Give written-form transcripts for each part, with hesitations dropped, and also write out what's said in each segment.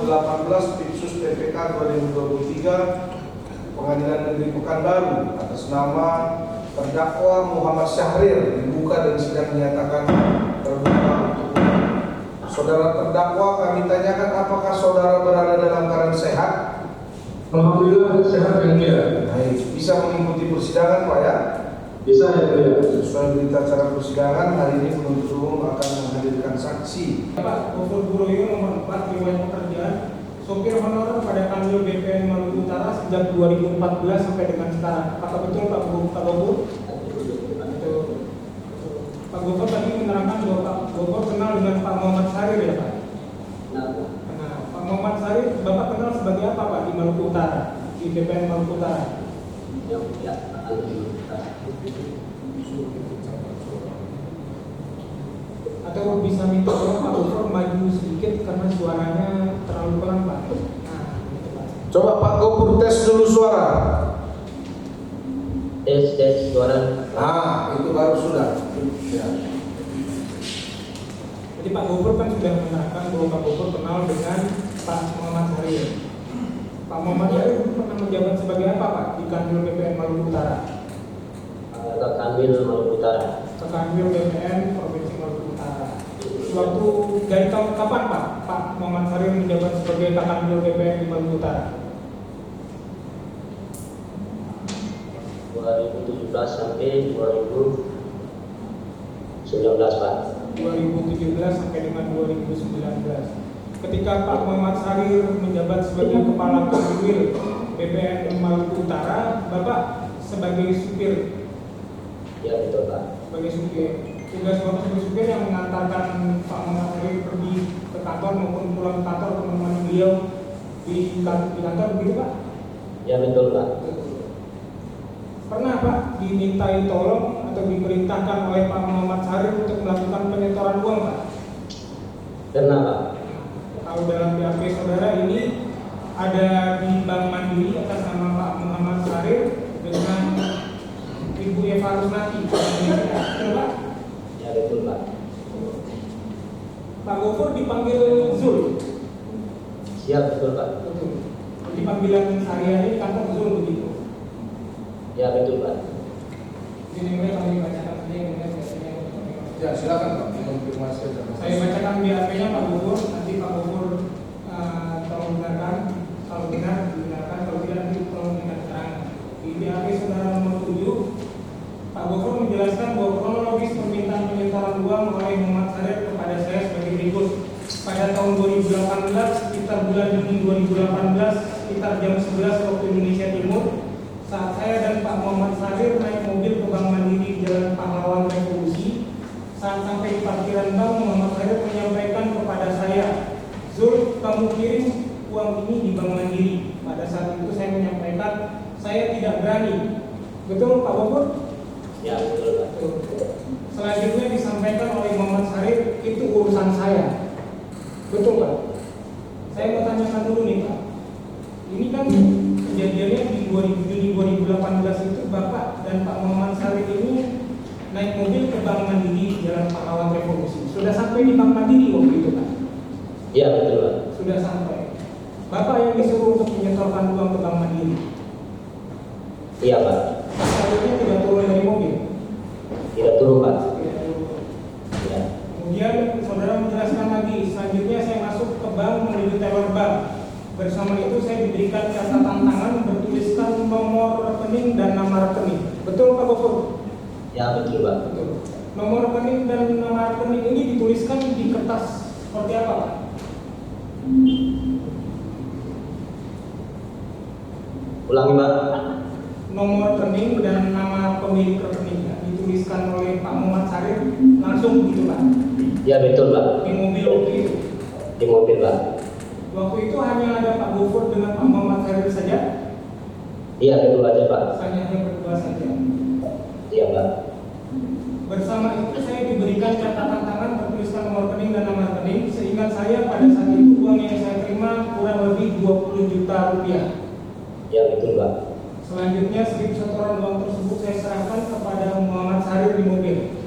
18 Tipsus PPK 2023 Pengadilan Negeri Pekanbaru atas nama terdakwa Muhammad Syahrir dibuka dan sidang menyatakan terbuka untuk umum. Saudara terdakwa, kami tanyakan apakah saudara berada dalam keadaan sehat? Alhamdulillah sehat yang mulia. Baik, bisa mengikuti persidangan Pak ya? Bisa ya mulia. Sesuai berita acara persidangan, hari ini penuntut umum akan menghadirkan saksi. Pak Gofur Buroyo nomor 4 riwayat pekerjaan sopir honorer pada Kanwil BPN Maluku Utara sejak 2014 sampai dengan sekarang. Apakah betul Pak Gofur? Pak Gofur tadi menerangkan bahwa Pak Gofur kenal dengan Pak Muhammad Syahrir ya Pak? Nah, Pak Muhammad Syahrir Bapak kenal sebagai apa Pak di Maluku Utara, di BPN Maluku Utara? Atau bisa minta tolong Pak Gofur maju sedikit karena suaranya terlalu pelan Pak. Nah, gitu Pak. Coba Pak Gofur tes dulu suara. Tes suara. Itu baru sudah. Ya. Jadi Pak Gofur kan sudah menerangkan bahwa Pak Gofur kenal dengan Pak Muhammad Syahrir. Pak Muhammad Syahrir pernah menjabat sebagai apa Pak di Kanwil BPN Maluku Utara? Kanwil Maluku Utara. Kanwil BPN Provinsi Maluku Utara. Suatu dari tahun kapan Pak Muhammad Syahrir menjabat sebagai Kanwil BPN di Maluku Utara? 2017 sampai 2019 Pak. 2017 sampai dengan 2019. Ketika Pak Muhammad Syahrir menjabat sebagai Kepala Kanwil BPN Maluku Utara, Bapak sebagai supir. Ya betul Pak. Sebagai supir. Tugas Bapak sebagai supir yang mengantarkan Pak Muhammad Syahrir pergi ke kantor maupun pulang ke kantor teman-teman beliau di kantor begitu Pak? Ya betul Pak. Pernah Pak dimintai tolong atau diperintahkan oleh Pak Muhammad Syahrir untuk melakukan penyetoran uang Pak? Pernah Pak. Kalau dalam BAP saudara ini ada di Bank Mandiri atas nama Pak Muhammad Syahrir dengan Ibu Eva Rusnati. Betul Pak? Ya betul Pak. Pak Gofur dipanggil Zul. Siap betul Pak. Betul. Jadi panggilan sehari-hari kantor Zul begitu. Ya betul Pak. Ini mulai kami bacakan saja yang Ya, silakan Pak mengonfirmasi aja. saya bacakan BAP-nya Pak Gofur, nanti Pak Gofur tolong dengarkan, kalau benar dibenarkan, kalau tidak nanti tolong berikan keterangan. Di BAP saudara nomor 7, Pak Gofur menjelaskan bahwa kronologis permintaan penyetoran uang oleh Muhammad Syahrir kepada saya sebagai berikut. Pada tahun 2018, sekitar bulan Juni 2018, sekitar jam 11 waktu Indonesia Timur, saat saya dan Pak Muhammad Syahrir naik mobil ke Bank Mandiri di Jalan Pahlawan Revolusi, saat sampai di parkiran bank, Muhammad Syahrir menyampaikan kepada saya, Zul, kamu kirim uang ini di Bank Mandiri. Pada saat itu saya menyampaikan, saya tidak berani. Betul Pak Gofur? Ya betul Pak. Selanjutnya disampaikan oleh Muhammad Syahrir, itu urusan saya. Betul Pak? Saya mau tanyakan dulu nih Pak. Ini kan kejadiannya di Juni 2018 itu Bapak dan Pak Muhammad Syahrir ini naik mobil ke Bank Mandiri Jalan Pahlawan Revolusi. Sudah sampai di Bank Mandiri waktu itu Pak? Ya betul Pak. Sudah sampai. Bapak yang disuruh untuk menyetorkan uang ke Bank Mandiri. Iya Pak. Selanjutnya tidak turun dari mobil. Tidak turun Pak. Tidak turun. Ya. Kemudian saudara menjelaskan lagi. Selanjutnya saya masuk ke bank menuju teller bank. Bersama itu saya diberikan catatan tangan bertuliskan nomor rekening dan nama rekening. Betul Pak Gofur? Ya betul Pak. Betul. Nomor rekening dan nama rekening ini dituliskan di kertas seperti apa Pak? Ulangi Pak. Nomor rekening dan nama pemilik rekeningnya dituliskan oleh Pak Muhammad Syahrir langsung gitu Pak? Ya betul Pak. Di mobil waktu itu? Di mobil Pak. Waktu itu hanya ada Pak Gofur dengan Pak Muhammad Syahrir saja? Iya betul aja Pak. Hanya berdua saja. Iya Pak. Bersama itu saya diberikan catatan tangan bertuliskan nomor rekening dan nama rekening. Seingat saya pada saat itu uang yang saya terima kurang lebih 20 juta rupiah. Ya betul Pak. Selanjutnya slip setoran uang tersebut saya serahkan kepada Muhammad Syahrir di mobil.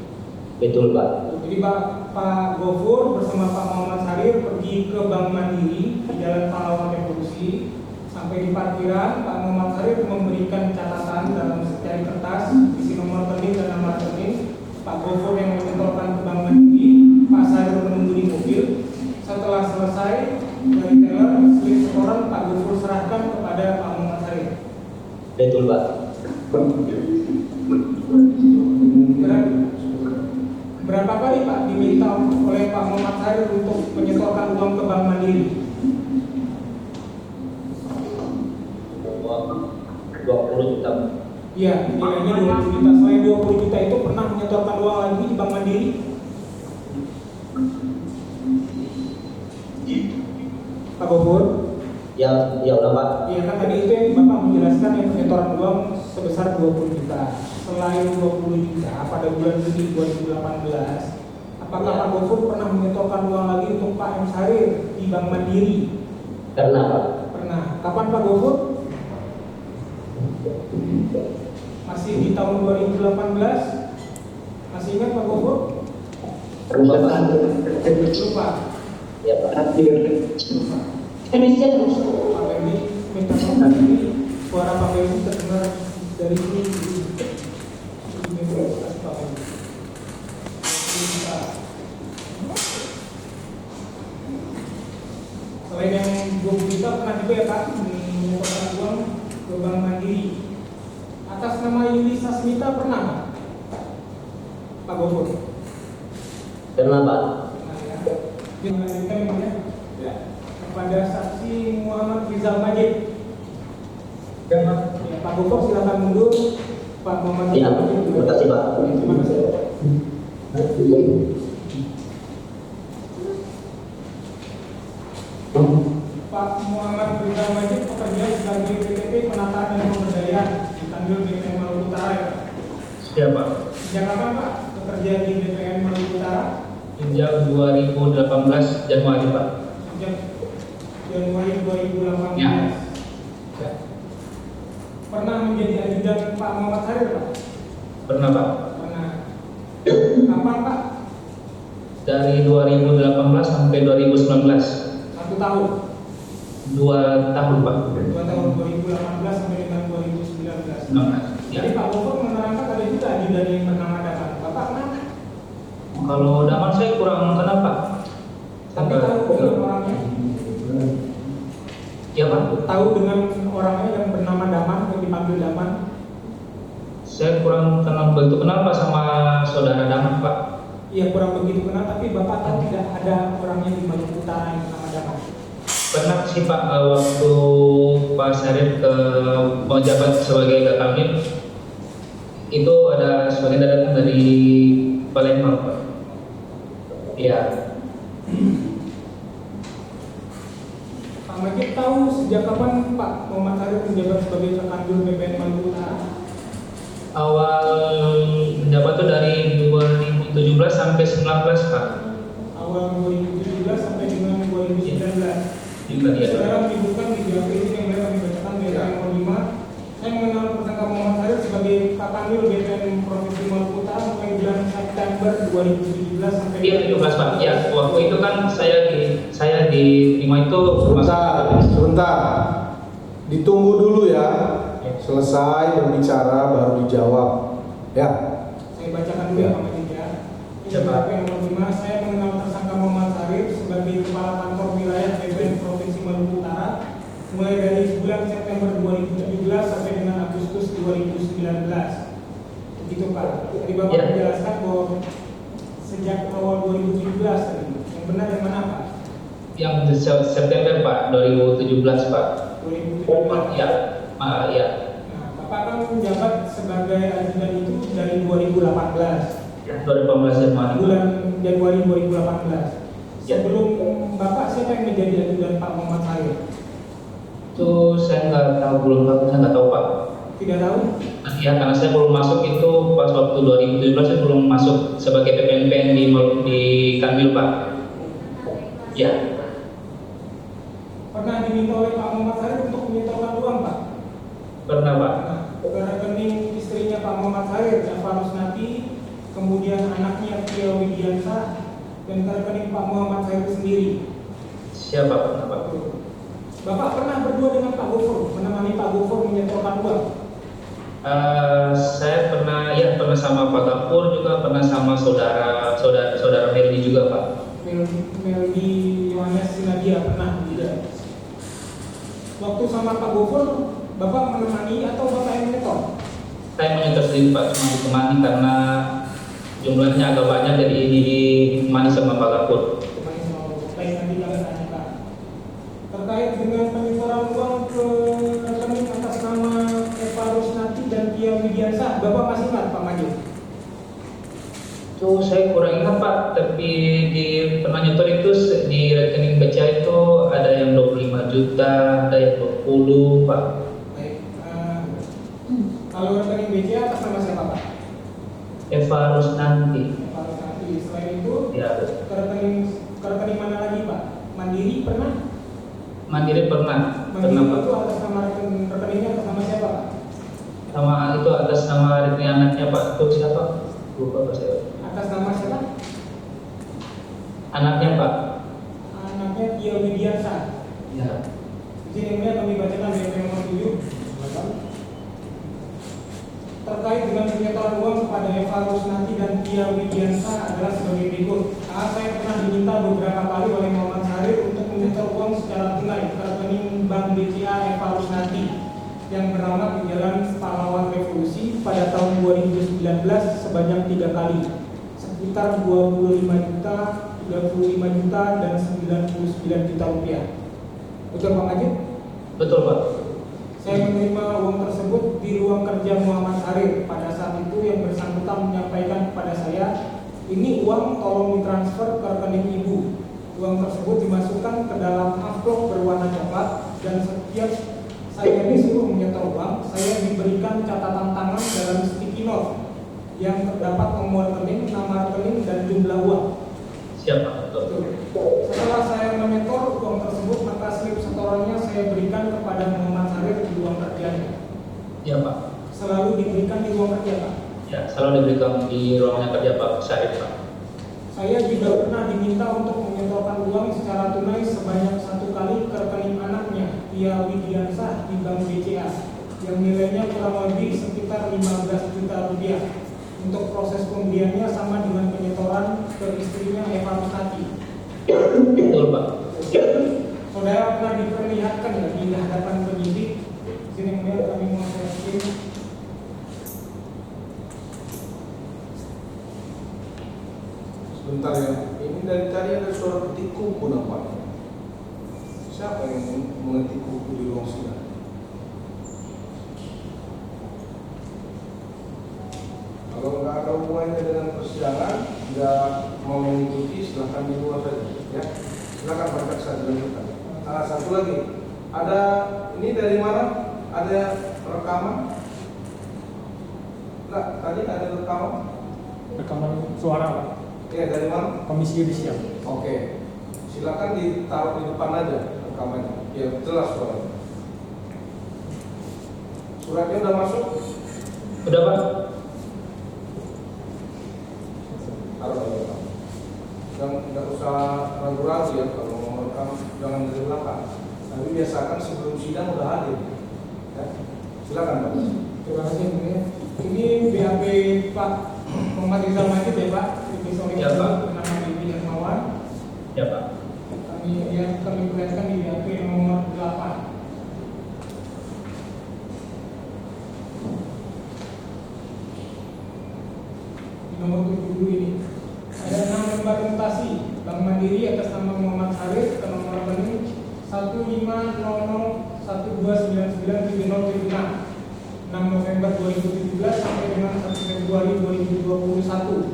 Betul Pak. Jadi Pak Gofur bersama Pak Muhammad Syahrir pergi ke Bank Mandiri di Jalan Sampai di parkiran, Pak Muhammad Syarif memberikan catatan dalam secari kertas, isi nomor rekening dan nama rekening. Pak Gofur yang menyetorkan ke Bank Mandiri, Pak Syarif menunggu di mobil. Setelah selesai dari teller, slip setoran Pak Gofur serahkan kepada Pak Muhammad Syarif. Betul, Pak. Berapa kali Pak diminta oleh Pak Muhammad Syarif untuk menyetorkan uang ke Bank Mandiri? 20 juta. Iya, nilainya 20 juta. Selain 20 juta itu pernah menyetorkan uang lagi di Bank Mandiri? Pak Gofur? Ya udah, Pak. Iya kan tadi itu yang Bapak menjelaskan yang penyetoran uang sebesar 20 juta. Selain 20 juta pada bulan Juni 2018, apakah Ya. Pak Gofur pernah menyetorkan uang lagi untuk Pak M. Syarif di Bank Mandiri? Karena, Pak. Pernah. Kapan Pak Gofur? Masih di tahun 2018? Masih ingat Pak Gofur? Lupa, Pak. Lupa. Ya, Pak. Lupa. Indonesia terus. Pak Benny minta maaf ini suara Pak Benny terdengar dari sini. Ini kasih Pak Benny. Selain yang 20 juta pernah juga ya Pak menyetorkan uang ke Bank Mandiri. Atas nama Yuli Sasmita pernah Pak? Pak Gofur? Karena, Pak. Pernah ya. Dilanjutkan ya. Kepada saksi Muhammad Rizal Majid. Ya, Pak Gofur silakan mundur. Pak Muhammad Ya, Rizal Majid. terima kasih, Pak. Terima kasih. Pak Muhammad Rizal Majid bekerja sebagai PTP Penataan dan Pemberdayaan di Tanjung BPN Maluku Utara ya. Siapa? Sejak kapan Pak bekerja di BPN Maluku Utara? Sejak 2018 Januari, Pak. Sejak Januari 2018. Ya. Pernah menjadi ajudan Pak Muhammad Syarif Pak? Pernah, Pak. Pernah. Kapan Pak? Dari 2018 sampai 2019. 1 tahun. 2 tahun, Pak. 2 tahun 2018 sampai dengan 2019. 19. Ya. Jadi Pak Gofur menerangkan ada juga ajudan yang bernama Daman. Bapak kenapa? Kalau Daman saya kurang kenal, Pak. Tapi tahu dengan orangnya? Ya, Pak. Tahu dengan orangnya yang bernama Daman, yang dipanggil Daman? Saya kurang begitu kenal, Pak, sama saudara Daman, Pak. Iya kurang begitu kenal, tapi Bapak tahu tidak ada orangnya di Maluku Utara yang bernama Daman? Pernah sih, Pak, waktu Pak Syarif menjabat sebagai Kakamil, itu ada sebagian datang dari Palembang, Pak. Iya. Pak Majid tahu sejak kapan Pak Muhammad Syarif menjabat sebagai Cakanjur BPN Maluku Utara? Awal menjabat itu dari 2017 sampai 19, Pak. Awal 2017 sampai dengan 2019. Juga dia. Saudara menyebutkan di BAP ini yang kami bacakan BPN 05. Saya mengenal tersangka Muhammad Syarif sebagai Cakanjur BPN Provinsi Maluku Utara mulai bulan September 2017 sampai. Iya, 17, Pak. Ya, waktu itu kan saya diterima itu Sebentar. Ditunggu dulu ya. Selesai berbicara baru dijawab. Ya. Saya bacakan dulu ya Pak Majid ya. Ini Ya, Pak. BAP nomor 5, saya mengenal tersangka Muhammad Syarif sebagai Kepala Kantor Wilayah BPN Provinsi Maluku Utara mulai dari bulan September 2017 sampai dengan Agustus 2019. Begitu Pak. Tadi Bapak Ya. menjelaskan bahwa sejak awal 2017 tadi. Yang benar yang mana Pak? yang September, Pak, 2017, Pak. 2017. Ya, ya. Nah, Bapak kan menjabat sebagai ajudan itu dari 2018. 2018 Januari. Bulan Januari 2018. Ya. Sebelum Bapak siapa yang menjadi ajudan Pak Muhammad Syarif? Itu saya nggak tahu, saya nggak tahu, Pak. Tidak tahu? Ya, karena saya belum masuk itu pas waktu 2017 saya belum masuk sebagai PPNPN di Kanwil, Pak. Ya. Pernah diminta oleh Pak Muhammad Syarif untuk menyetorkan uang Pak? Pernah, Pak. Nah, ke rekening istrinya Pak Muhammad Syarif, Eva Rusnati, kemudian anaknya Pia Widiansa, dan ke rekening Pak Muhammad Syarif sendiri. Siapa, Pak? Bapak pernah berdua dengan Pak Gofur? menemani Pak Gofur menyetorkan uang? Saya pernah sama Pak Gafur juga, pernah sama saudara Meldi juga Pak. Meldi Yohanes Sinadia pernah juga. Waktu sama Pak Gofur, Bapak menemani atau Bapak yang menyetor? Saya menyetor sendiri Pak, cuma ditemani karena jumlahnya agak banyak, jadi ditemani sama Pak Gafur. Ditemani sama Bapak. Baik, nanti kami tanyakan. Terkait dengan penyetoran uang ke rekening atas nama Eva Rusnati dan Tia Widiansa, Bapak masih ingat Pak Majid? Itu saya kurang ingat Pak, tapi di pernah nyetor itu di rekening BCA itu ada yang 25 juta, ada yang 20 Pak. Baik, kalau rekening BCA atas nama siapa Pak? Eva Rusnanti. Eva Rusnati. Selain itu, Ya, ke rekening mana lagi Pak? Mandiri pernah? Mandiri pernah Mandiri Pak. itu atas nama rekeningnya atas nama siapa Pak? Sama itu atas nama rekening anaknya Pak, itu siapa? Lupa Pak saya. Atas nama siapa? Anaknya Pak. Anaknya Tia Widiansa. Ya. Izin yang mulia kami bacakan BAP nomor 7. Terkait dengan penyetoran uang kepada Eva Rusnati dan Tia Widiansa adalah sebagai berikut. Saya pernah diminta beberapa kali oleh Muhammad Syahrir untuk menyetor uang secara tunai ke rekening Bank BCA Eva Rusnati yang beralamat di Jalan Pahlawan Revolusi pada tahun 2019 sebanyak 3 kali, sekitar 25 juta, 35 juta, dan 99 juta rupiah. Betul Pak Majid? Betul Pak. Saya menerima uang tersebut di ruang kerja Muhammad Syahrir. Pada saat itu yang bersangkutan menyampaikan kepada saya, ini uang tolong ditransfer ke rekening ibu. Uang tersebut dimasukkan ke dalam amplop berwarna coklat dan setiap saya disuruh menyetor uang, saya diberikan catatan tangan dalam sticky note yang terdapat nomor rekening, nama rekening, dan jumlah uang. Siapa? Betul. Setelah saya menyetor uang tersebut, maka slip setorannya saya berikan kepada Muhammad Syahrir di ruang kerjanya. Ya Pak. Selalu diberikan di ruang kerja Pak. Ya, selalu diberikan di ruangnya kerja Pak Syarif Pak. Saya juga pernah diminta untuk menyetorkan uang secara tunai sebanyak 1 kali ke rekening anaknya, Tia Widiansa di Bank BCA, yang nilainya kurang lebih sekitar 15 juta rupiah. Untuk proses pembeliannya sama dengan penyetoran ke istrinya Eva Rusnati. Betul Pak. Saudara pernah diperlihatkan ya di hadapan penyidik. Sini melihat kami mau share. Sebentar ya, ini dari tadi ada suara ketik kuku nampaknya. Siapa yang mengetik kuku di ruang sidang? Kalau nggak ada hubungannya dengan persidangan, nggak mau mengikuti, silahkan di luar saja. Ya, silahkan Pak Jaksa dilanjutkan. Nah, satu lagi, ada ini dari mana? Ada rekaman? Enggak, tadi ada rekaman. Rekaman suara Pak, Ya, dari mana? Komisi Yudisial. Oke, silakan ditaruh di depan aja rekamannya. Ya, jelas suaranya. Suratnya udah masuk? Udah Pak. Taruh di depan. Nggak usah ragu-ragu ya kalau mau merekam, jangan dari belakang. Tapi biasakan sebelum sidang udah hadir. Ya, silakan Pak. Terima kasih Bu ya. Ini BAP Pak Muhammad Rizal Majid ya Pak. Ini sorry Ya, Pak. nama Bibi Hermawan. Ya Pak. Kami perlihatkan di BAP nomor 8. Di nomor 7 dulu ini. Ada 6 lembar mutasi Bank Mandiri atas nama Muhammad Syahrir ke nomor rekening 15001299306 6 November 2017 sampai dengan 1 Februari 2021.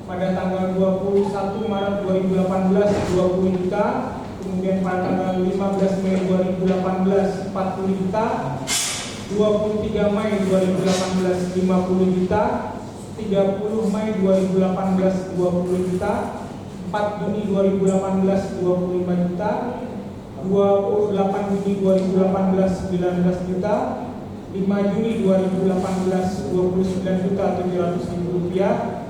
Pada tanggal 21 Maret 2018 20 juta, kemudian pada tanggal 15 Mei 2018 40 juta, 23 Mei 2018 50 juta, 30 Mei 2018 20 juta, 4 Juni 2018 25 juta, 28 Juni 2018 19 juta, 5 Juni 2018 29 juta 700 ribu rupiah,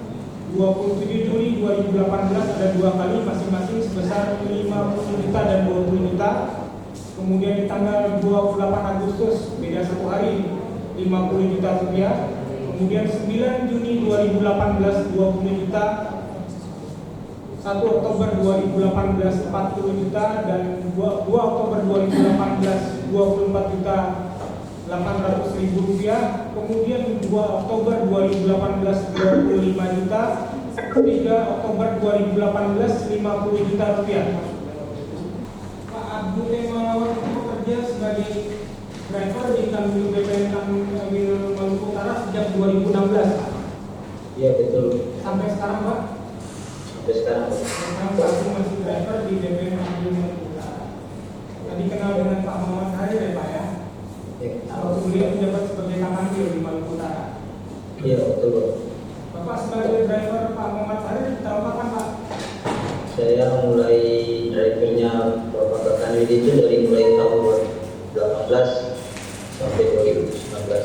27 Juli 2018 ada 2 kali masing-masing sebesar 50 juta dan 20 juta, Kemudian di tanggal 28 Agustus, beda 1 hari, 50 juta rupiah. Kemudian 9 Juni 2018, 20 juta. 1 Oktober 2018, 40 juta. Dan 2 Oktober 2018, 24 juta 800 ribu rupiah. Kemudian 2 Oktober 2018, 25 juta. 3 Oktober 2018, 50 juta rupiah. Pak Abdul Mawar bekerja sebagai driver di Kanwil BPN Kanwil Maluku Utara sejak 2016. Iya betul. Sampai sekarang, Pak? Sampai sekarang. Sekarang Pak Abdul masih driver di BPN Kanwil Maluku Utara. Tadi kenal dengan Pak Muhammad Harir ya, Pak ya? Ya. Waktu beliau menjabat sebagai Kanwil di Maluku Utara. Iya betul Pak. Bapak sebagai driver Pak Muhammad Harir tahun kapan, Pak? Saya mulai drivernya Bapak Kakanwil itu dari mulai tahun 2018 sampai 2019. Sampai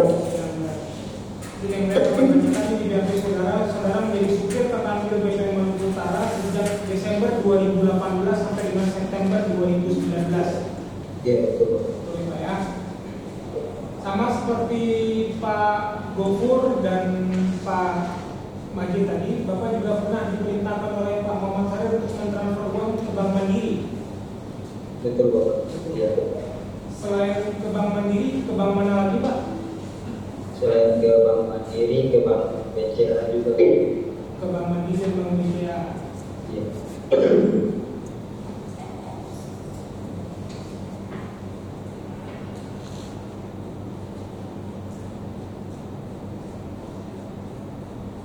2019. Jadi yang saya menceritakan di BAP saudara menjadi supir ke Kanwil BPN Maluku Utara sejak Desember 2018 sampai dengan September 2019. Iya betul Pak. Betul ya, Pak ya? Sama seperti Pak Gofur dan Pak Majid tadi, Bapak juga pernah diperintahkan oleh Pak Muhammad Harir untuk mentransfer uang ke Bank Mandiri. Betul Bapak. Iya. Selain ke Bank Mandiri, ke bank mana lagi, Pak? Selain ke Bank Mandiri, ke Bank BCA juga. Ke Bank Mandiri dan Bank BCA. Iya.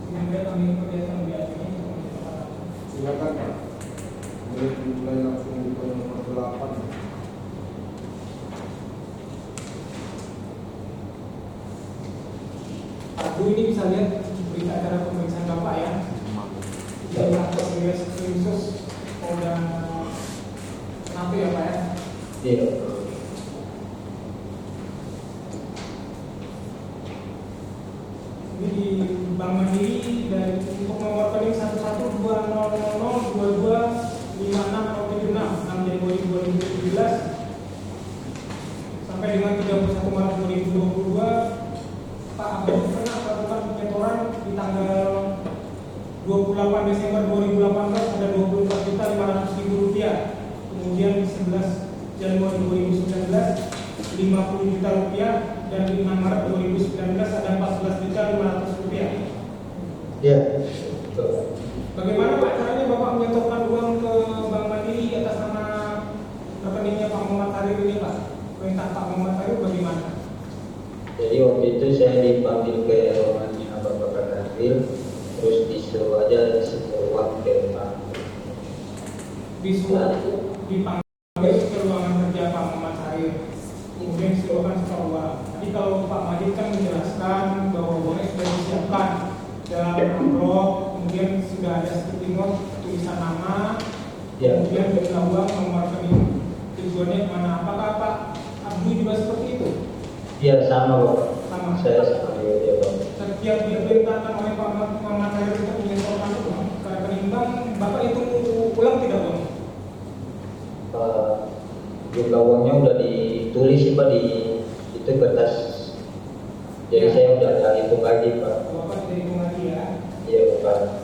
Sehingga kami kegiatan BAP ini Silakan Pak. Boleh dimulai langsung ke nomor 8. Abu ini bisa lihat berita acara pemeriksaan Bapak ya. Dari atas khusus Polda Napi ya Pak ya. Iya. Ini di Bank Mandiri dan untuk nomor rekening 1120225676 Januari 2017 sampai dengan 31 Maret 2022. Pak Abdul pernah melakukan penyetoran di tanggal 28 Desember 2018 ada 24.500.000 rupiah. Kemudian 11 Januari 2019 50 juta rupiah dan 5 Maret 2019 ada 14.500.000 rupiah. Iya. Betul. Bagaimana Pak caranya Bapak menyetorkan uang ke Bank Mandiri atas nama rekeningnya Pak Muhammad Harir ini Pak? Perintah Pak Muhammad Harir bagaimana? Jadi waktu itu saya dipanggil ke ruangannya Bapak Kakanwil, terus disuruh aja setor uang ke bank. Disuruh dipanggil ke ruangan kerja Pak Muhammad Harir, kemudian disuruhkan setor uang. Tadi kalau Pak Majid kan menjelaskan bahwa uangnya sudah disiapkan dalam amplop, kemudian sudah ada sticky note tulisan nama, Ya. kemudian jumlah uang, nomor rekening, tujuannya kemana? Apakah Pak Abdul juga seperti itu? Iya sama Bapak. Sama. Saya seperti itu ya Bapak. Setiap diperintahkan oleh Pak Muhammad Harir untuk menyetorkan uang ke rekening bank, Bapak itu ulang tidak uang? Jumlah uangnya udah ditulis sih Pak di itu kertas. Jadi Ya. saya udah nggak hitung lagi Pak. Bapak tidak hitung lagi ya. Iya Bapak.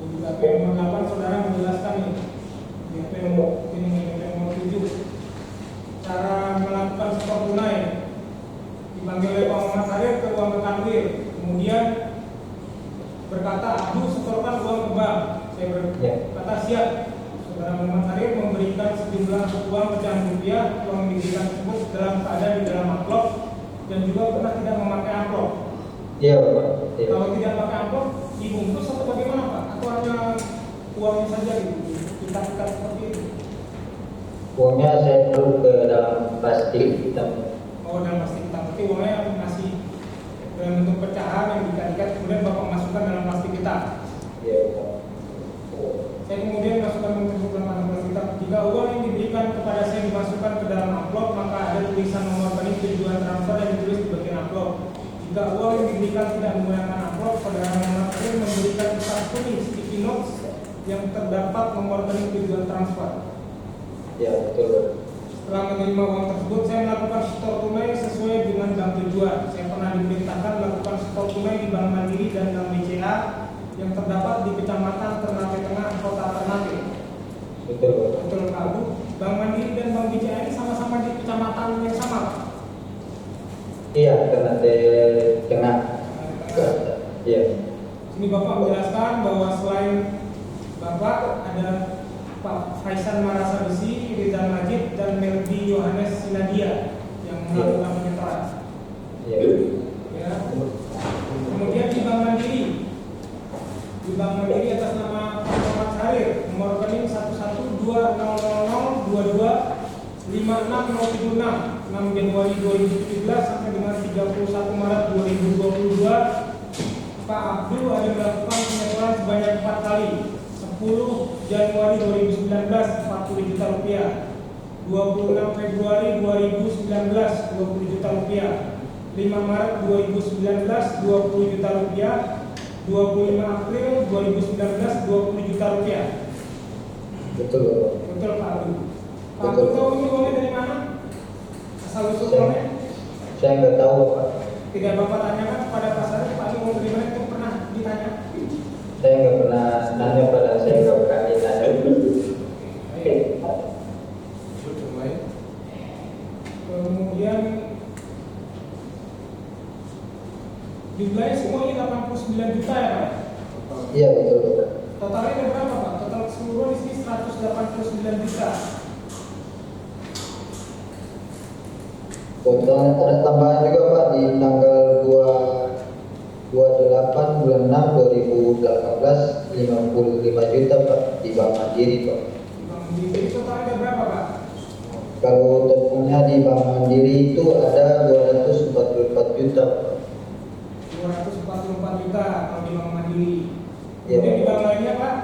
Di BAP nomor 8 saudara menjelaskan nih, BAP nomor 7 cara melakukan setor tunai. Dipanggil oleh Pak Muhammad Harir ke ruang Kanwil, kemudian berkata, Abdul setorkan uang ke bank. Saya berkata siap. Saudara Muhammad Harir memberikan sejumlah uang pecahan rupiah yang diberikan tersebut dalam keadaan di dalam amplop dan juga pernah tidak memakai amplop. Iya Bapak. Iya. Kalau tidak pakai amplop, dibungkus atau bagaimana Pak? Atau hanya uangnya saja gitu, ikat-ikat seperti itu? Uangnya saya taruh ke dalam plastik hitam. Oh, dalam plastik hitam. Berarti uangnya masih dalam bentuk pecahan yang diikat-ikat, kemudian Bapak masukkan dalam plastik hitam. Iya Bapak. Saya kemudian masukkan untuk dalam plastik hitam. Jika uang yang diberikan kepada saya dimasukkan ke dalam amplop, maka ada tulisan nomor rekening tujuan transfer yang ditulis di bagian amplop. Jika uang yang diberikan tidak menggunakan amplop, saudara Muhammad Harir memberikan kertas kuning sticky notes yang terdapat nomor rekening tujuan transfer. Ya, betul Pak. Setelah menerima uang tersebut, saya melakukan setor tunai sesuai dengan bank tujuan. Saya pernah diperintahkan melakukan setor tunai di Bank Mandiri dan Bank BCA yang terdapat di Kecamatan Ternate Tengah, Kota Ternate. Betul Pak. Betul Pak Abu. Bank Mandiri dan Bank BCA ini sama-sama di kecamatan yang sama, Pak. Iya, Ternate Tengah. Iya. Ini Bapak menjelaskan bahwa selain Bapak ada Pak Faisal Marasa Besi, Rizal Majid, dan Meldi Yohanes Sinadia yang melakukan penyetoran. Iya. Ya. Kemudian di Bank Mandiri atas nama Muhammad Harir, nomor rekening 11200225676 6 Januari 2017 sampai dengan 31 Maret 2022. Pak Abdul ada melakukan penyetoran sebanyak 4 kali. 10 Januari 2019 40 juta rupiah, 26 Februari 2019 20 juta rupiah, 5 Maret 2019 20 juta rupiah, 25 April 2019 20 juta rupiah. Betul Pak. Betul Pak Abdul. Pak Betul. Abdul tahu ini uangnya dari mana? Asal usul uangnya? Saya nggak tahu Pak. Tidak Bapak tanyakan kepada Pak Sarif, Pak ini uang dari mana, itu pernah ditanya? Saya nggak pernah nanya pada, saya nggak pernah ditanya. Kemudian jumlahnya semuanya 89 juta ya Pak? Iya betul Pak. Totalnya ada berapa Pak? Total keseluruhan di sini 189 juta. Total ada tambahan juga Pak di tanggal 28 bulan 6 2018 55 juta Pak di Bank Mandiri Pak. Bang, jadi totalnya ada berapa Pak? Kalau totalnya di Bank Mandiri itu ada 244 juta Pak. 244 juta kalau di Bank Mandiri. Iya, Kemudian di Pak. bank lainnya Pak?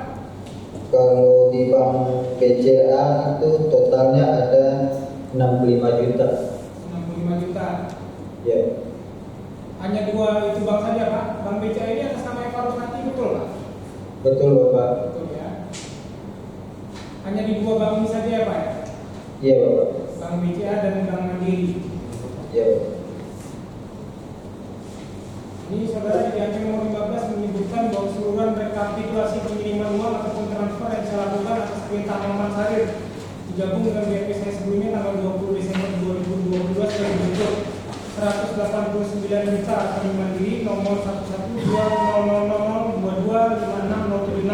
Kalau di Bank BCA itu totalnya ada 65 juta. 65 juta. Ya, Hanya dua itu bank saja Pak? Bank BCA ini atas nama Eva Rusnati betul Pak? betul Bapak. Betul ya. Hanya di dua bank ini saja ya Pak? Iya Bapak. Bank BCA dan Bank Mandiri. Iya Bapak. Ini saudara di Ancam nomor 15 menyebutkan bahwa keseluruhan rekapitulasi pengiriman uang ataupun transfer yang saya lakukan atas perintah Muhammad Sarir digabung dengan BAP saya sebelumnya tanggal 20 Desember 2022 sebagai berikut: 189 juta rekening Mandiri nomor 1120000225676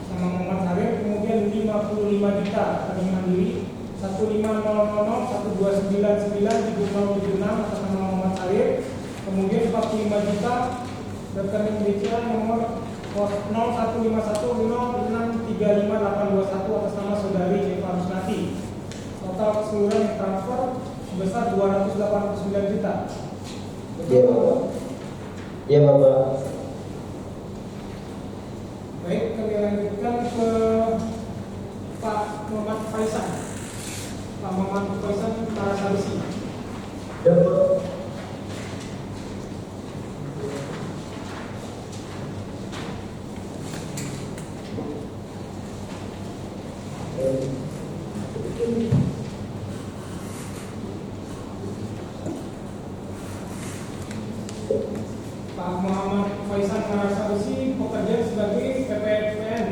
sama Muhammad Sarir, kemudian 55 juta rekening Mandiri 1500012997076 atas nama Muhammad Sarir, kemudian 45 juta rekening BCA nomor 0151063582 atas nama saudari Eva Rusnati. Total keseluruhan yang transfer sebesar 289 juta. Iya Bapak. Iya Bapak. Baik, kami lanjutkan ke Pak Muhammad Faisal. Pak Muhammad Faisal Marasabesi. Ya Pak. Pak Muhammad Faisal Marasabesi bekerja sebagai PPPN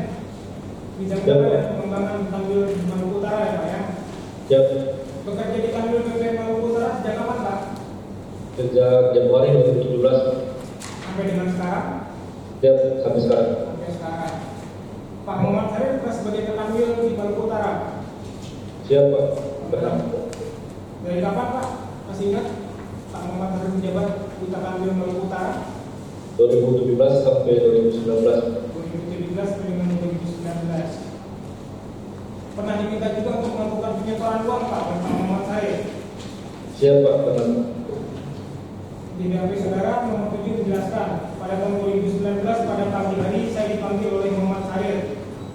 bidang pengembangan Tanggul Maluku Utara ya Pak ya. Ya, Bekerja di Tanggul PPN Maluku Utara sejak kapan Pak? sejak Januari 2017. Sampai dengan sekarang? Ya, sampai sekarang. Sampai sekarang. Pak Muhammad Harir bekerja sebagai tetanggil di Maluku Utara. Siapa? Benar. Dari kapan Pak? Masih ingat? Pak Muhammad Harir menjabat di tetanggil Maluku Utara? 2017 sampai 2019. 2017 sampai dengan 2019. Pernah diminta juga untuk melakukan penyetoran uang Pak oleh Pak Muhammad Harir. Siapa? Benar. Di BAP saudara nomor 7 dijelaskan pada tahun 2019 pada pagi hari saya dipanggil oleh Muhammad Harir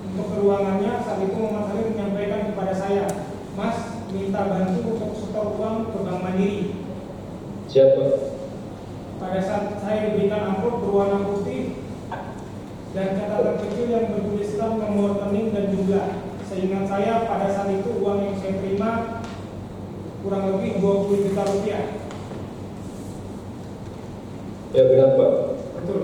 untuk ke ruangannya. Saat itu Muhammad Harir menyampaikan kepada saya, Mas minta bantu untuk setor uang ke Bank Mandiri. Siapa? Pada saat saya diberikan amplop berwarna putih dan catatan kecil yang bertuliskan nomor seingat saya pada saat itu uang yang saya terima kurang lebih 20 juta rupiah. Ya benar Pak. Betul.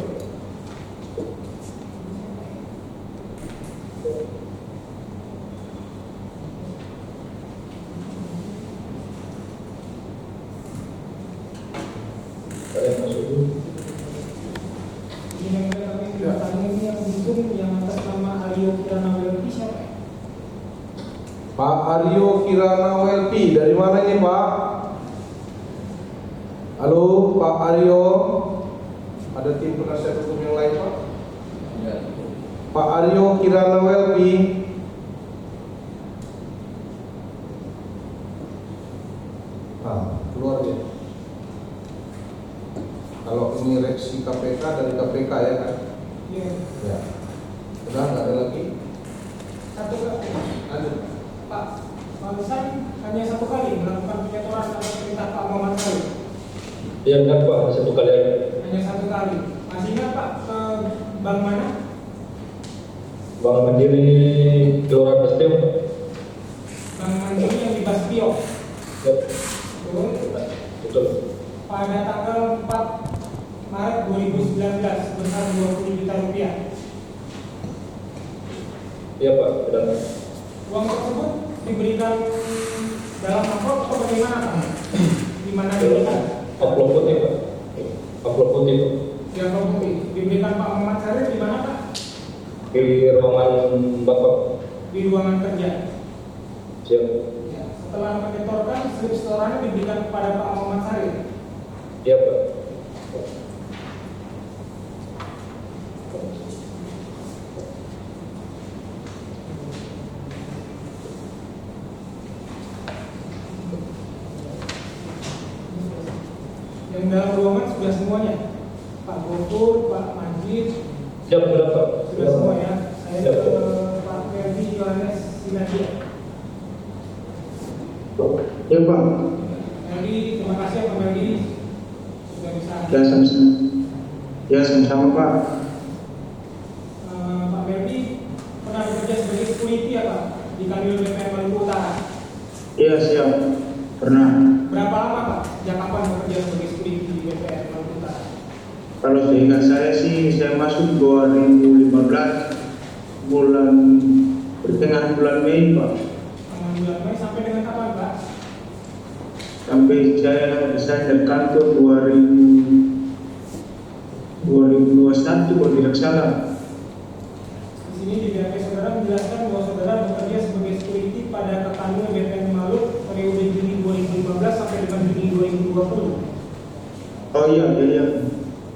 Ada yang masuk dulu. Ini yang kami bertanya ini yang untung yang atas nama Aryo Kirana WLP siapa ya? Pak Aryo Kirana WLP, dari mana ini Pak? Halo Pak Aryo, ada tim penasihat hukum yang lain Pak? Ya. Pak Aryo Kirana WLP. Keluar dia. Kalau ini reaksi KPK dari KPK ya kan? Iya. Ya. Udah nggak ada lagi? Satu kali. Ada. Pak Saya hanya satu kali melakukan penyetoran atas perintah Pak Muhammad Salim. Ya benar Pak, satu kali aja. Hanya satu kali. Masih ingat Pak ke bank mana? Bank Mandiri Gelora Bastion Pak. Bank Mandiri yang di Bastio. Ya. Betul. Betul. Pada tanggal 4 Maret 2019 sebesar 20 juta rupiah. Iya Pak, benar. Uang tersebut diberikan dalam amplop atau bagaimana Pak? Di mana diberikan? Amplop putih Pak. Amplop putih Pak. Di amplop putih. Diberikan Pak Muhammad Salim di mana Pak? Di ruangan Bapak. Di ruangan kerja. Siap. Ya, setelah menyetorkan, slip setorannya diberikan kepada Pak Muhammad Salim. Iya Pak. Yang dalam ruangan sudah semuanya. Pak Gopur, Pak Majid, Siap, sudah Pak. sudah semua ya. Saya Siap. ke Pak Ferdi Yohanes Sinadia. Ya Pak, Ferdi, terima kasih Pak Ferdi sudah bisa. ya sama-sama. Ya sama-sama Pak. Pak Ferdi pernah bekerja sebagai security ya Pak di Kanwil BPN Maluku Utara. Iya siap, pernah. Berapa lama Pak? Sejak kapan bekerja sebagai security di BPN Maluku Utara? Kalau seingat saya sih, saya masuk 2015 pertengahan bulan Mei Pak. Bulan Mei sampai dengan kapan Pak? Sampai saya dari kantor 2021 kalau tidak salah. Di sini di BAP saudara menjelaskan bahwa saudara bekerja sebagai security pada Kanwil BPN Maluku periode Juni 2015 sampai dengan Juni 2020. Oh iya.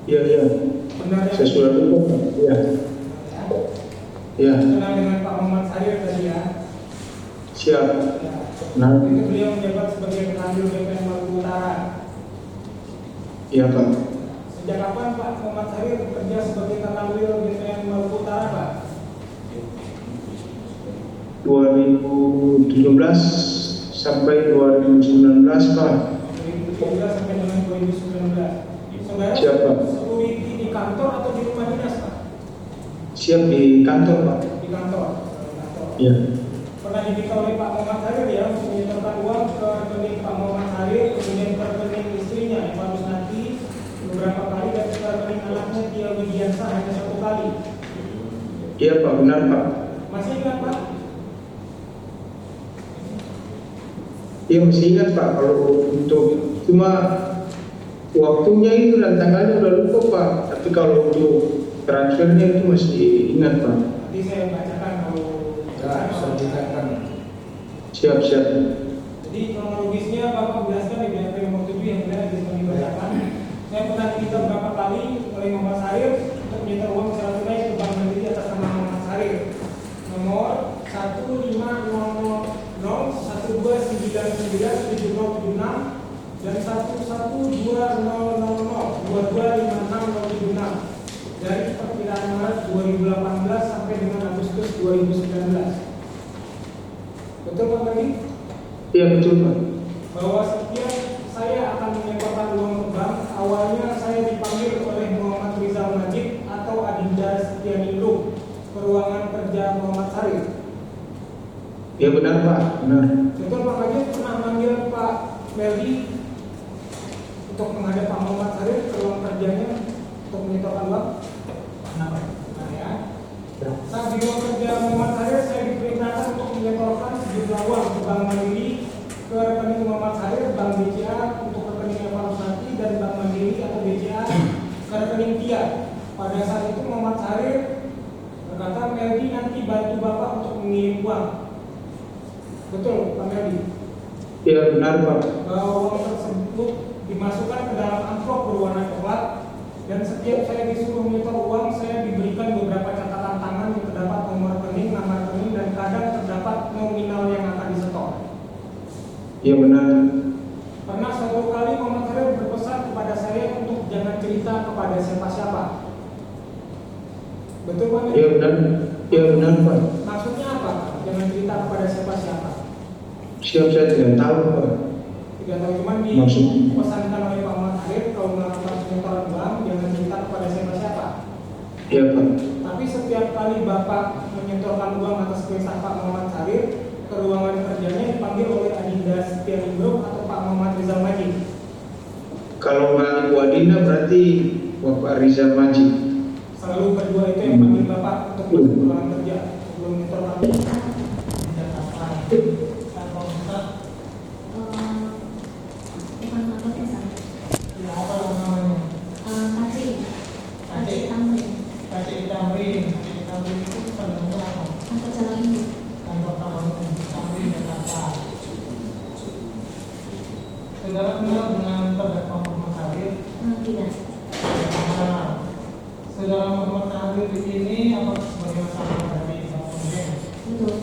Benar ya? Saya sudah lupa. Iya. Iya. Kenal dengan Pak Muhammad Salim tadi ya. Siap. Ya. Nah, Itu beliau menjabat sebagai Kanwil BPN Maluku Utara. iya Pak. Sejak kapan Pak Muhammad Salim bekerja sebagai Kanwil BPN Maluku Utara Pak? 2017 sampai 2019 Pak. 2017 sampai dengan 2019. Saudara Siapa? security di kantor atau di rumah dinas Pak? Siap di kantor Pak. Di kantor. Di kantor. Iya. Pernah diminta oleh Pak Muhammad Salim ya untuk menyetorkan uang ke rekening Pak Muhammad Salim, kemudian ke rekening istrinya Eva Rusnati beberapa kali dan ke rekening anaknya Tia Widiansa hanya satu kali. Iya Pak, benar Pak. Masih ingat Pak? Iya masih ingat Pak. Kalau untuk cuma waktunya itu dan tanggalnya udah lupa Pak. Tapi kalau untuk transfernya itu masih ingat Pak. Nanti saya bacakan kalau Ya, bisa diingatkan. Siap. jadi kronologisnya Bapak jelaskan di BAP nomor 7 yang benar bisa dibacakan. Saya pernah diminta beberapa kali oleh Muhammad Salim untuk menyetor uang secara tunai ke Bank Mandiri atas nama Muhammad Salim. Nomor 1500129970076 dan 11200225676 dari perkiraan Maret 2018 sampai dengan Agustus 2019. Betul Pak Ferdi? Iya betul Pak. Bahwa setiap saya akan menyetorkan uang ke bank, awalnya saya dipanggil oleh Muhammad Rizal Majid atau Adinda Setianindung ke ruangan kerja Muhammad Salim. Ya benar Pak, benar. Betul Pak Kajit pernah manggil Pak Meldi untuk menghadap Pak Muhammad Syarif ke ruang kerjanya untuk menyetorkan uang? Kenapa? Nah ya. Saat di ruang kerja Muhammad Syarif saya diperintahkan untuk menyetorkan sejumlah uang ke Bank Mandiri, ke rekening Muhammad Syarif, Bank BCA untuk rekening Eva Rusnati, dan Bank Mandiri atau BCA ke rekening Tia. Pada saat itu Muhammad Syarif berkata, Meldi nanti bantu Bapak untuk mengirim uang. Betul, Pak Meldi? Ya benar Pak. Bahwa uang tersebut dimasukkan ke dalam amplop berwarna coklat, dan setiap saya disuruh menyetor uang, saya diberikan beberapa catatan tangan yang terdapat nomor rekening, nama rekening, dan kadang terdapat nominal yang akan disetor. Ya benar. Pernah suatu kali Muhammad Syarif berpesan kepada saya untuk jangan cerita kepada siapa-siapa. Betul Pak Meldi? Ya benar. Ya benar Pak. Maksudnya apa? Jangan cerita kepada siapa-siapa. Siap, saya tidak tahu Pak. Tidak tahu, cuman Maksudnya? dipesankan oleh Pak Muhammad Syarif kalau melakukan penyetoran uang jangan cerita kepada siapa-siapa. Ya Pak. Tapi setiap kali Bapak menyetorkan uang atas perintah Pak Muhammad Syarif, ke ruangan kerjanya dipanggil oleh Adinda Setia Nimbruk atau Pak Muhammad Rizal Majid. Kalau Mbak Wadina berarti Bapak Rizal Majid. Selalu berdua itu yang panggil Bapak untuk masuk ke ruangan kerja sebelum menyetorkan uang. Bukan apa pesan. Ya, apa namanya? Kaci Tamrin. Kaci Tamrin itu pada nomor apa? Kantor cabang ini. Kantor cabang Tamrin Jakarta. Saudara kenal dengan terdakwa Muhammad Syarif? Tidak. Nah, saudara Muhammad Syarif ini apa sebagai masalah dari Bapak Mebeng? Betul.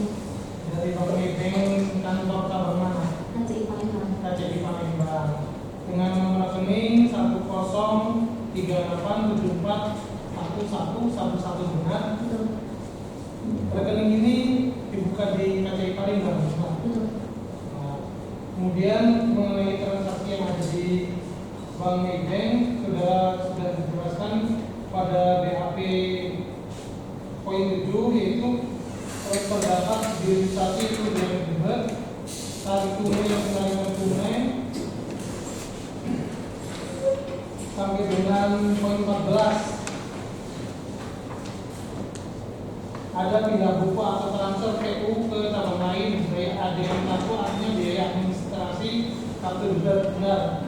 Dari Bapak Mebeng kantor cabang mana? KCI Palembang. KCI Palembang. Dengan nomor rekening 1038741111 benar. Betul. Rekening ini dibuka di KCI Palembang. Betul. Nah, kemudian mengenai transaksi yang ada di Bank Mebeng, saudara sudah dijelaskan pada BAP poin 7, yaitu terdapat registrasi itu dari debat tarik tunai yang dengan tunai sampai dengan poin 14 ada pindah buku atau transfer PU ke cabang lain, biaya ADM 1 artinya biaya administrasi kartu debat benar.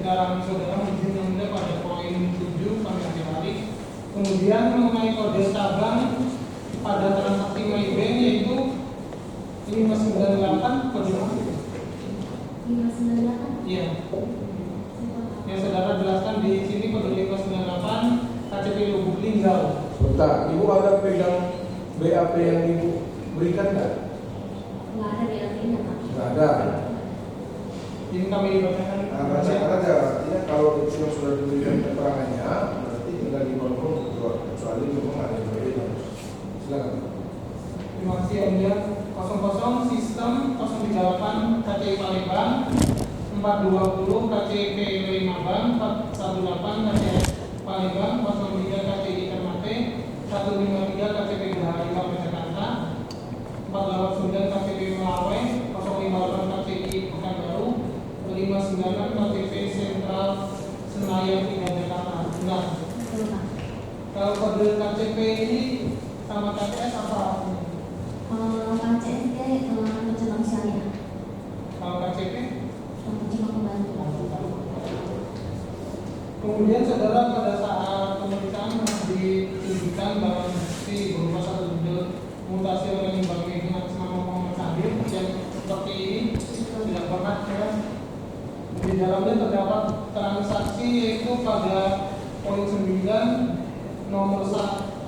Dalam saudara mungkin Anda pada poin 7 kami balik. Kemudian mengenai kode cabang pada transaksi Maybank yaitu 598 kode apa? 598. Iya. Yang saudara jelaskan di sini kode 598 KTP Lubuk Linggau. Bentar, Ibu ada pegang BAP yang Ibu berikan nggak? Nggak ada BLT-nya Pak. Nggak ada. Ini kami dibacakan. Nah, bacakan aja. Artinya kalau itu yang sudah diberikan keterangannya, berarti tinggal dikonfirm kecuali memang ada yang berbeda. Silakan. Terima kasih Anda. 00 sistem 038 KCI Palembang, 420 KCP Lima Bank, 418 KCI Palembang, 03 KCI Ternate, 153 KCP Geraha Lima Jakarta, 489 KCP Melawai, 058 KCI Pekanbaru, 596 KCP Sentral Senayan 3 Jakarta. Benar. Betul Pak. Kalau kode KCP ini sama KTS apa? KCP kantor cabang Syariah. Kalau KCP? Cuma pembantu. Kemudian saudara pada saat pemeriksaan ditunjukkan barang bukti berupa satu bundel mutasi rekening bank Mebeng atas nama Muhammad Syarif yang seperti ini tidak pernah ya. Di dalamnya terdapat transaksi yaitu pada poin 9 nomor 1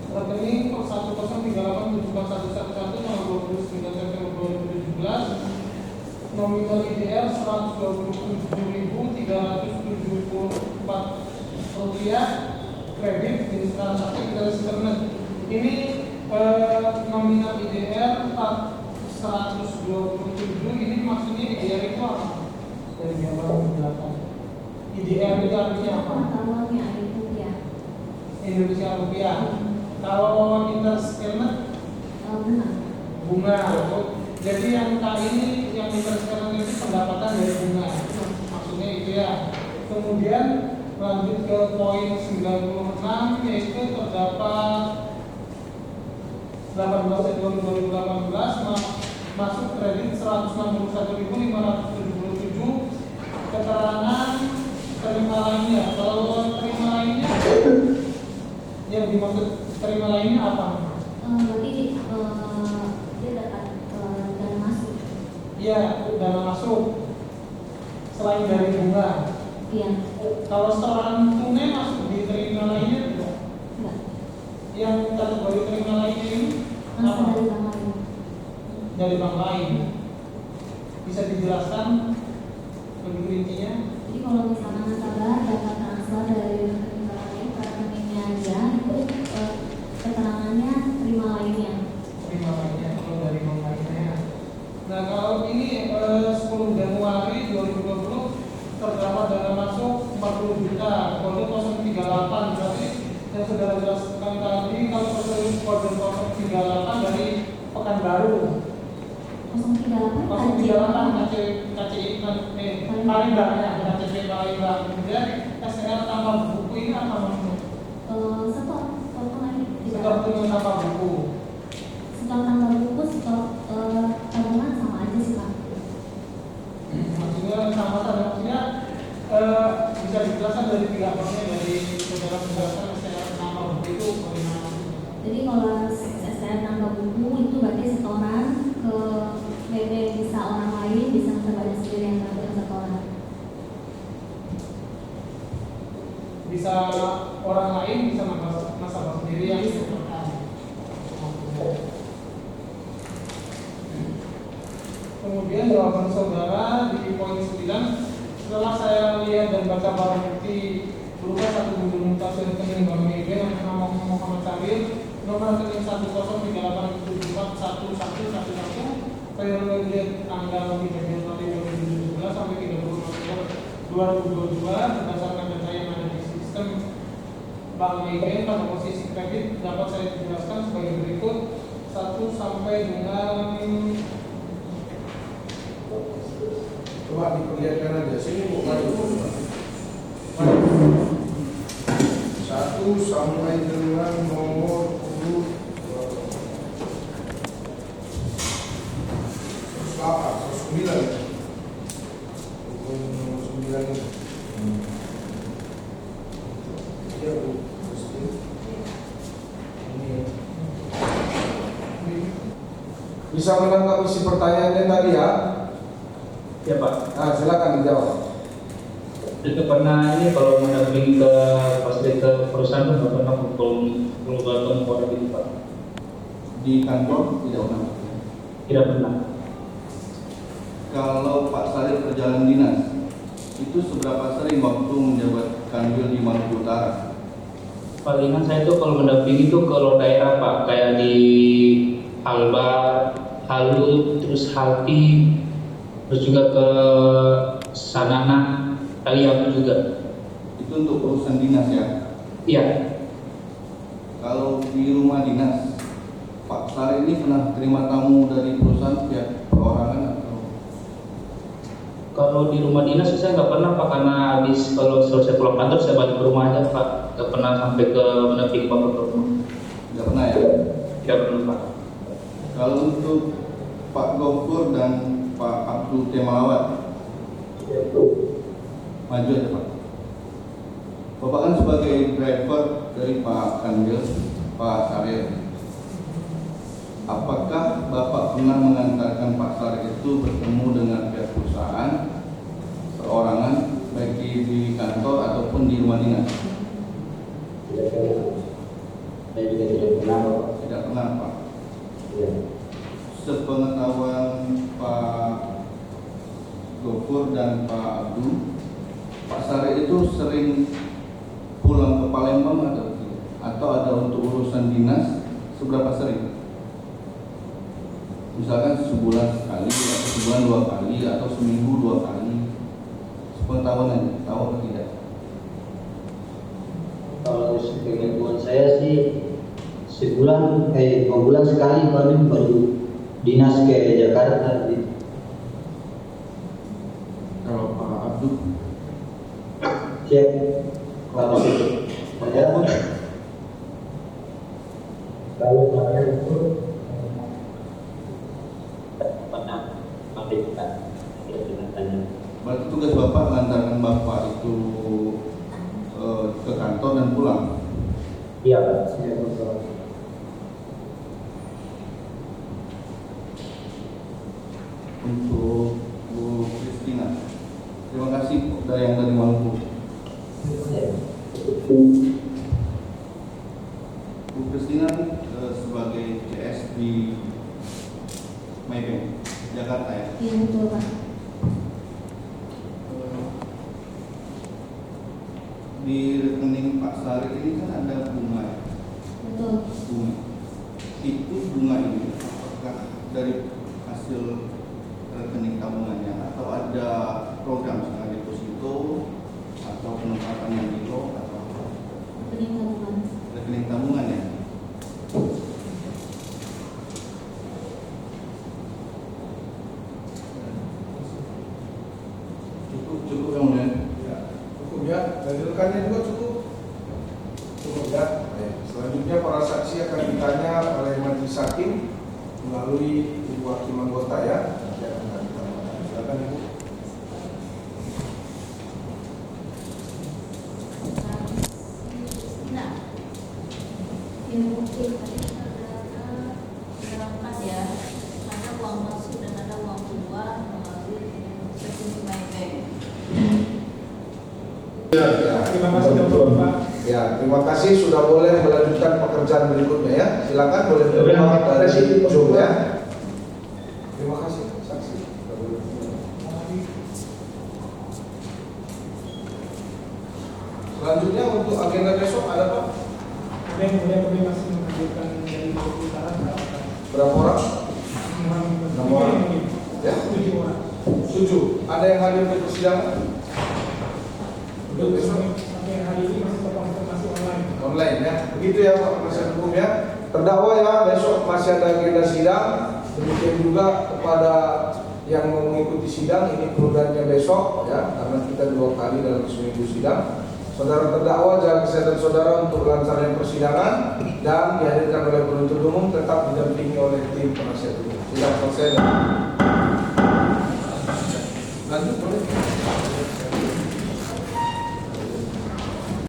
rekening 103874111 tanggal 29 September 2017 nominal IDR 127.374 rupiah kredit jenis transaksi dari internet. Ini nominal IDR 127 ini maksudnya IDR itu apa? Dari gambar belakang. IDR itu artinya apa? Uangnya ada rupiah. Indonesia rupiah. Kalau internet Benar. bunga. Jadi yang kali ini yang dipersekarang itu pendapatan dari bunga. Maksudnya itu ya. Kemudian lanjut ke poin 96 yaitu terdapat 18 Februari 2018 masuk kredit 161.577 keterangan terima lainnya. Kalau terima lainnya yang dimaksud terima lainnya apa? Berarti dia dapat dana masuk. Iya, dana masuk selain dari bunga. Iya. Kalau setoran tunai masuk di terima lainnya tidak? Enggak. Yang kategori terima lainnya ini Masuk apa? dari bank lain. Dari bank lain. Bisa dijelaskan lebih rincinya? Jadi kalau misalkan nasabah dapat transfer dari rekening bank lain ke rekeningnya dia, itu keterangannya terima lainnya. Terima lainnya kalau dari bank lainnya. Nah kalau ini 10 Januari 2020 terdapat dana masuk 40 juta kode 038, berarti yang sudah jelaskan tadi kalau kode 038 dari Pekanbaru. 038 KCI Palembang, KCP Palembang. Kemudian SR tambah buku ini apa maksudnya? stok lagi. Setor tunai tambah buku. Stok tambah buku, stok tabungan sama aja sih Pak. Maksudnya sama saja, maksudnya bisa dijelaskan dari tiga poinnya dari saudara menjelaskan SR tambah buku itu bagaimana? Jadi kalau STR tambah buku itu berarti setoran ke BB bisa orang lain, bisa nasabahnya sendiri yang ngambil setoran. Bisa orang lain, bisa nasabah sendiri yang disetorkan. Kemudian jawaban saudara di poin 9, setelah saya lihat dan baca barang bukti berupa satu buku mutasi rekening Bank Mega yang nama Muhammad Syahrir, nomor rekening 10381111111 periode tanggal 3 Januari 2017 sampai 30 November 2022 berdasarkan data yang ada di sistem Bank Mega pada posisi kredit dapat saya jelaskan sebagai berikut. 1 sampai dengan Coba diperlihatkan aja sini Bu, maju. 1 sampai dengan nomor 9. Ya Bu, bisa menangkap isi pertanyaannya tadi ya? Ya Pak. Nah, silakan dijawab. Itu pernah ini kalau mendampingi ke fasilitas perusahaan itu nggak pernah keluar tempat gitu Pak. Di kantor tidak pernah. Tidak pernah. Kalau Pak Syahrir perjalanan dinas, itu seberapa sering waktu menjabat kanwil di Maluku Utara? Palingan saya itu kalau mendampingi itu kalau daerah Pak, kayak di Albar, Halu, terus Halti, terus juga ke Sanana, Kaliabu juga. Itu untuk urusan dinas ya? Iya. Kalau di rumah dinas, Pak Syahrir ini pernah terima tamu dari perusahaan pihak perorangan atau? Kalau di rumah dinas saya nggak pernah Pak, karena habis kalau selesai pulang kantor saya balik ke rumah aja Pak, nggak pernah sampai ke mendampingi Bapak ke rumah. Tidak pernah ya? Tidak pernah Pak. Kalau untuk Pak Gofur dan Pak Abdul Temawat, maju aja Pak. Bapak kan sebagai driver dari Pak Kanwil, Pak Syahrir. Apakah Bapak pernah mengantarkan Pak Syahrir itu bertemu dengan pihak perusahaan perorangan baik di kantor ataupun di rumah dinas? Tidak pernah. Saya juga tidak pernah Bapak. Tidak pernah Pak. Iya. Sepengetahuan Pak Gofur dan Pak Abdul, Pak Syahrir itu sering pulang ke Palembang atau tidak? Atau ada untuk urusan dinas seberapa sering? Misalkan sebulan sekali, atau sebulan 2 kali, atau seminggu 2 kali. Sepengetahuan aja, tahu atau tidak? Kalau sepengetahuan saya sih 2 bulan sekali paling baru dinas ke Jakarta gitu. Kalau Pak Abdul, Siap. Kalau saya Kalau saya itu pernah melakukan tanya. berarti tugas Bapak mengantarkan Bapak itu ke kantor dan pulang. Iya, Pak. Untuk Bu Kristina, terima kasih dari Maluku. Bu Kristina sebagai CS di Maybank Jakarta ya. Iya betul Pak. Di rekening Pak Sari ini kan ada bunga ya? Betul. Bunga. Itu bunga ini apakah dari hasil rekening tabungannya atau ada program misalnya deposito atau penempatan yang di lock atau apa? Rekening tabungan. Rekening tabungan ya? Cukup yang mulia. Ya, cukup ya. Dari rekannya juga cukup. Cukup ya. Baik. Selanjutnya para saksi akan ditanya oleh majelis hakim melalui ibu hakim anggota ya. Nanti akan ditanya. Silakan Ibu. Nah, yang mungkin tadi saudara terangkan ya, ada uang masuk dan ada uang keluar melalui rekening Maybank. Ya, Terima kasih Dr. Pak. ya, terima kasih sudah boleh melanjutkan pekerjaan berikutnya ya. Silakan boleh terima dari Zoom ya. Terima kasih saksi. Selanjutnya untuk agenda besok ada Pak? Kemudian kami masih menghadirkan dari Maluku Utara Berapa orang? 6 orang. Ya? 7 orang. 7. Ada yang hadir di persidangan? Untuk besok Sampai hari ini masih terkonfirmasi online. online ya. Begitu ya Pak penasihat hukum ya. Terdakwa ya besok masih ada agenda sidang. Demikian juga kepada yang mau mengikuti sidang ini penundanya besok ya, karena kita 2 kali dalam seminggu sidang. Saudara terdakwa jaga kesehatan saudara untuk lancarnya persidangan dan dihadirkan oleh penuntut umum tetap didampingi oleh tim penasihat hukum. Sidang selesai.